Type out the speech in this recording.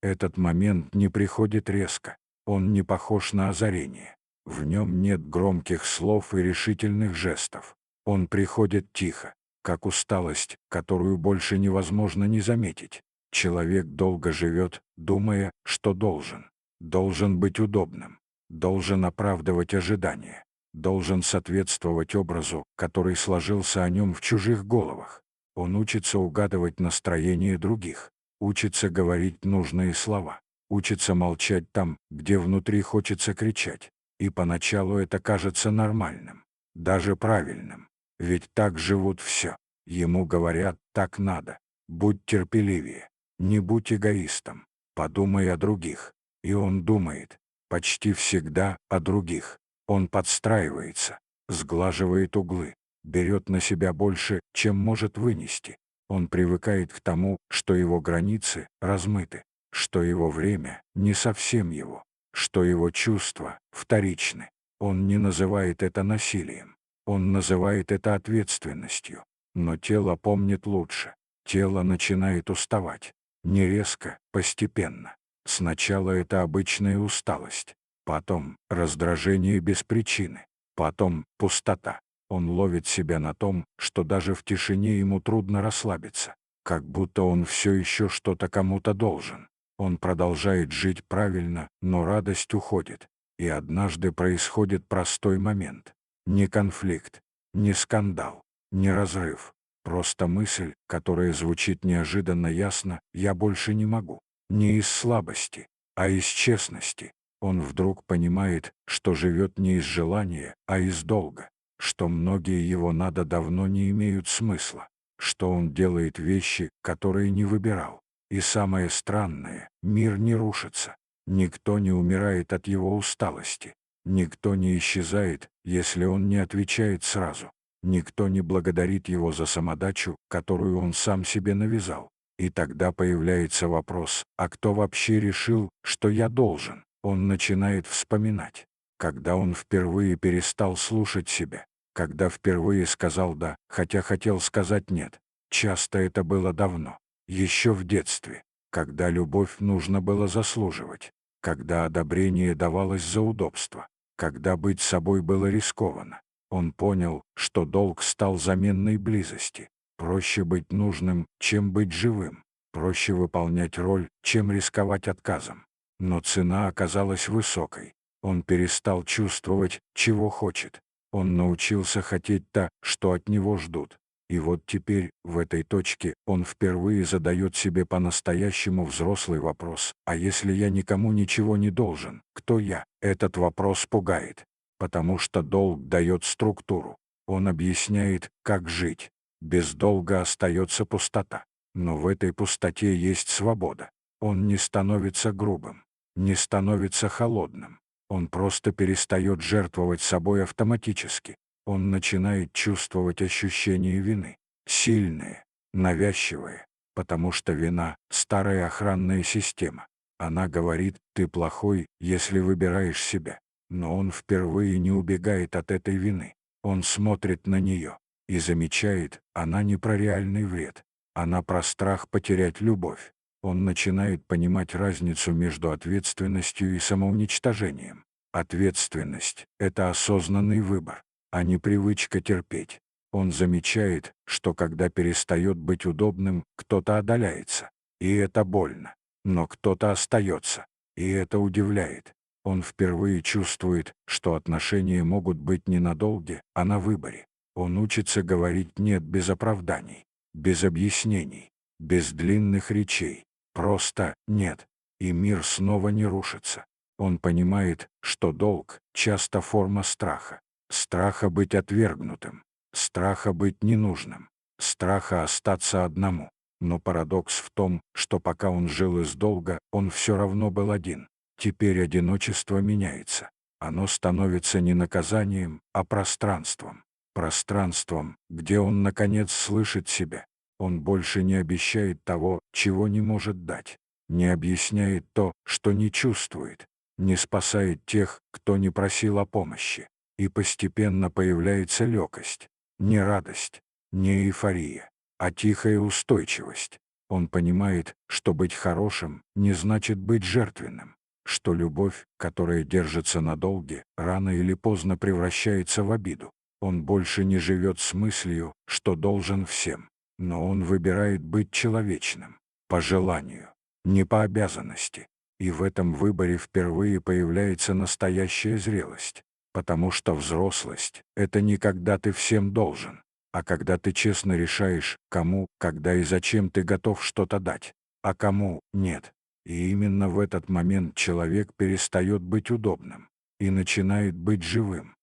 Этот момент не приходит резко. Он не похож на озарение. В нем нет громких слов и решительных жестов. Он приходит тихо, как усталость, которую больше невозможно не заметить. Человек долго живет, думая, что должен. Должен быть удобным. Должен оправдывать ожидания. Должен соответствовать образу, который сложился о нем в чужих головах. Он учится угадывать настроение других, учится говорить нужные слова, учится молчать там, где внутри хочется кричать. И поначалу это кажется нормальным, даже правильным. Ведь так живут все. Ему говорят, так надо. Будь терпеливее, не будь эгоистом, подумай о других. И он думает, почти всегда о других. Он подстраивается, сглаживает углы, берет на себя больше, чем может вынести. Он привыкает к тому, что его границы размыты, что его время не совсем его, что его чувства вторичны. Он не называет это насилием, он называет это ответственностью. Но тело помнит лучше. Тело начинает уставать. Не резко, постепенно. Сначала это обычная усталость, потом раздражение без причины, потом пустота. Он ловит себя на том, что даже в тишине ему трудно расслабиться, как будто он все еще что-то кому-то должен. Он продолжает жить правильно, но радость уходит. И однажды происходит простой момент. Не конфликт, не скандал, не разрыв. Просто мысль, которая звучит неожиданно ясно: «Я больше не могу». Не из слабости, а из честности. Он вдруг понимает, что живет не из желания, а из долга, что многие его «надо» давно не имеют смысла, что он делает вещи, которые не выбирал. И самое странное, мир не рушится. Никто не умирает от его усталости. Никто не исчезает, если он не отвечает сразу. Никто не благодарит его за самодачу, которую он сам себе навязал. И тогда появляется вопрос: а кто вообще решил, что я должен? Он начинает вспоминать, когда он впервые перестал слушать себя, когда впервые сказал «да», хотя хотел сказать «нет». Часто это было давно, еще в детстве, когда любовь нужно было заслуживать, когда одобрение давалось за удобство, когда быть собой было рискованно. Он понял, что долг стал заменой близости. Проще быть нужным, чем быть живым. Проще выполнять роль, чем рисковать отказом. Но цена оказалась высокой. Он перестал чувствовать, чего хочет. Он научился хотеть то, что от него ждут. И вот теперь, в этой точке, он впервые задает себе по-настоящему взрослый вопрос: а если я никому ничего не должен, кто я? Этот вопрос пугает, потому что долг дает структуру. Он объясняет, как жить. Без долга остается пустота. Но в этой пустоте есть свобода. Он не становится грубым, не становится холодным. Он просто перестает жертвовать собой автоматически. Он начинает чувствовать ощущение вины. Сильное, навязчивое. Потому что вина — старая охранная система. Она говорит: ты плохой, если выбираешь себя. Но он впервые не убегает от этой вины. Он смотрит на нее и замечает: она не про реальный вред. Она про страх потерять любовь. Он начинает понимать разницу между ответственностью и самоуничтожением. Ответственность — это осознанный выбор, а не привычка терпеть. Он замечает, что когда перестает быть удобным, кто-то отдаляется. И это больно. Но кто-то остается. И это удивляет. Он впервые чувствует, что отношения могут быть не на долге, а на выборе. Он учится говорить «нет» без оправданий, без объяснений, без длинных речей. Просто «нет». И мир снова не рушится. Он понимает, что долг — часто форма страха. Страха быть отвергнутым, страха быть ненужным, страха остаться одному. Но парадокс в том, что пока он жил из долга, он все равно был один. Теперь одиночество меняется. Оно становится не наказанием, а пространством. Пространством, где он, наконец, слышит себя. Он больше не обещает того, чего не может дать. Не объясняет то, что не чувствует. Не спасает тех, кто не просил о помощи. И постепенно появляется легкость. Не радость, не эйфория, а тихая устойчивость. Он понимает, что быть хорошим не значит быть жертвенным, что любовь, которая держится на долге, рано или поздно превращается в обиду. Он больше не живет с мыслью, что должен всем, но он выбирает быть человечным, по желанию, не по обязанности. И в этом выборе впервые появляется настоящая зрелость, потому что взрослость — это не когда ты всем должен, а когда ты честно решаешь, кому, когда и зачем ты готов что-то дать, а кому нет. И именно в этот момент человек перестает быть удобным и начинает быть живым.